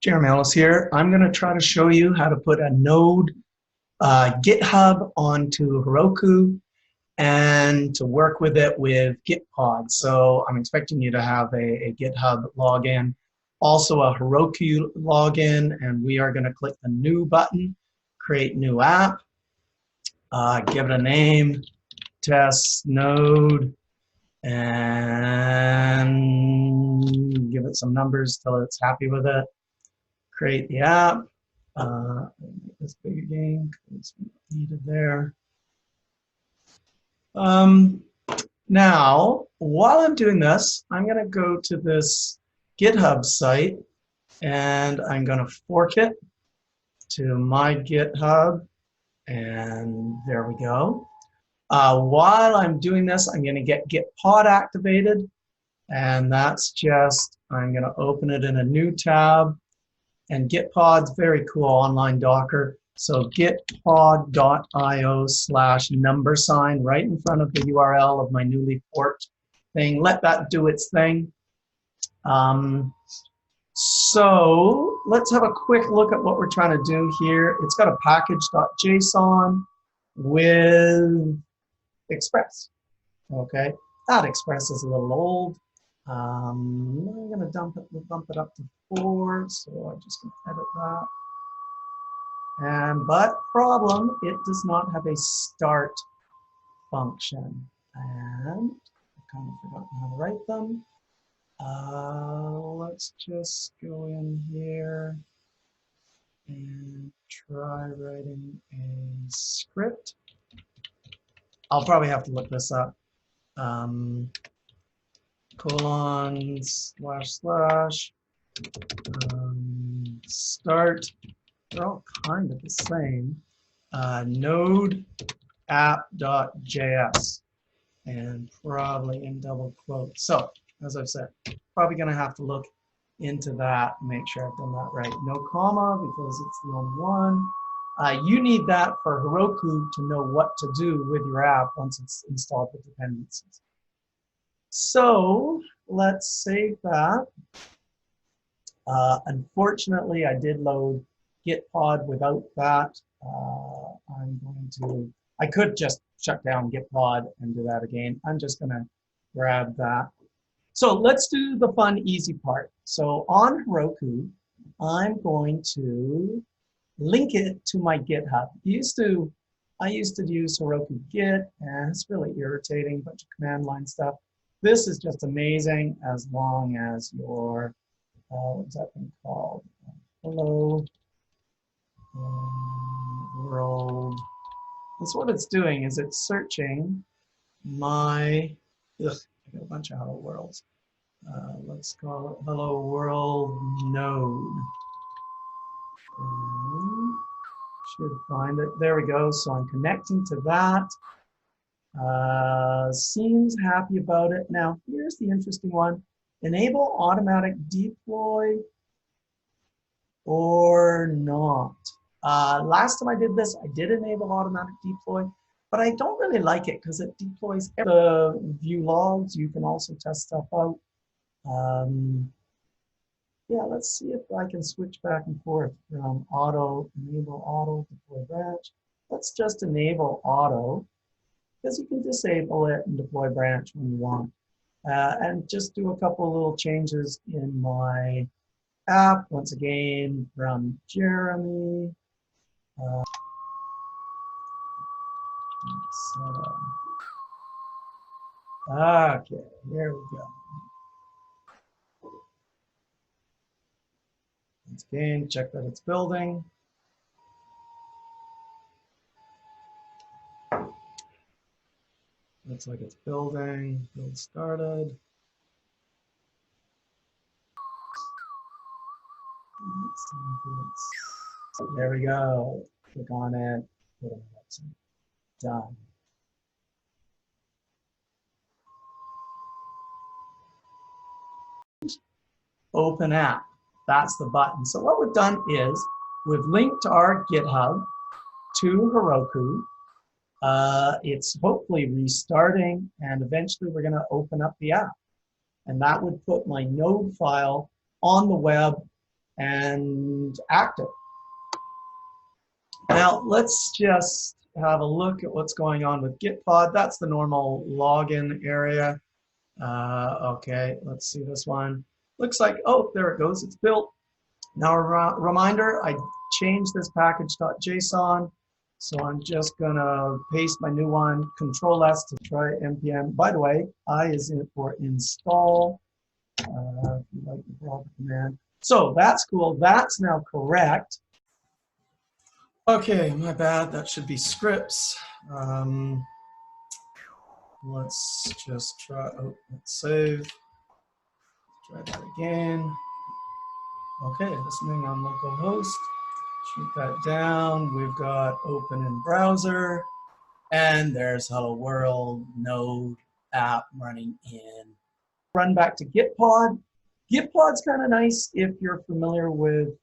Jeremy Ellis here. I'm going to try to show you how to put a node GitHub onto Heroku and to work with it with Gitpod. So I'm expecting you to have a GitHub login, also a Heroku login, and we are going to click the new button, create new app, give it a name, test node, and give it some numbers till it's happy with it. Create the app. Make this big again because we need it there. Now, while I'm doing this, I'm going to go to this GitHub site and I'm going to fork it to my GitHub, and there we go. While I'm doing this, I'm going to get Gitpod activated, and that's just, I'm going to open it in a new tab. And Gitpod's very cool online Docker. So gitpod.io/number right in front of the URL of my newly forked thing. Let that do its thing. So let's have a quick look at what we're trying to do here. It's got a package.json with Express. Okay, that Express is a little old. I'm going to bump it up to 4, so I'm just going to edit that. But problem, it does not have a start function. And I've kind of forgotten how to write them. Let's just go in here and try writing a script. I'll probably have to look this up. Colon / start. They're all kind of the same. Node app.js, and probably in double quotes. So as I've said, probably going to have to look into that and make sure I've done that right. No comma because it's the only one. You need that for Heroku to know what to do with your app once it's installed with dependencies. So let's save that. Unfortunately, I did load Gitpod without that. I could just shut down Gitpod and do that again. I'm just going to grab that. So let's do the fun, easy part. So on Heroku, I'm going to link it to my GitHub. I used to use Heroku Git, and it's really irritating, bunch of command line stuff. This is just amazing as long as your, what's that thing called? Hello world. That's what it's doing, is it's searching my, I got a bunch of hello worlds. Let's call it hello world node. Should find it. There we go. So I'm connecting to that. Seems happy about it. Now, here's the interesting one. Enable automatic deploy or not. Last time I did this, I did enable automatic deploy, but I don't really like it because it deploys the view logs. You can also test stuff out. Yeah, let's see if I can switch back and forth from auto, enable auto, deploy branch. Let's just enable auto, because you can disable it and deploy branch when you want. And just do a couple little changes in my app. Once again, from Jeremy. Okay, here we go. Once again, check that it's building. Looks like it's building. Build started. There we go. Click on it. Put it on the website. Done. Open app. That's the button. So what we've done is we've linked our GitHub to Heroku. It's hopefully restarting, and eventually we're going to open up the app. And that would put my node file on the web and active. Now let's just have a look at what's going on with Gitpod. That's the normal login area. Okay, let's see this one. Looks like, oh, there it goes, it's built. Now a reminder, I changed this package.json, so I'm just gonna paste my new one, Control S to try npm. By the way, I is in for install, if you like the proper command. So that's cool, that's now correct. Okay, my bad, that should be scripts. Let's just try, oh, let's save. Try that again. Okay, listening on localhost. Shoot that down. We've got open in browser. And there's Hello World, Node app running in. Run back to Gitpod. Gitpod's kind of nice if you're familiar with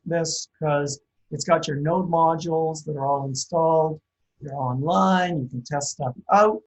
this, because it's got your Node modules that are all installed. You're online, you can test stuff out.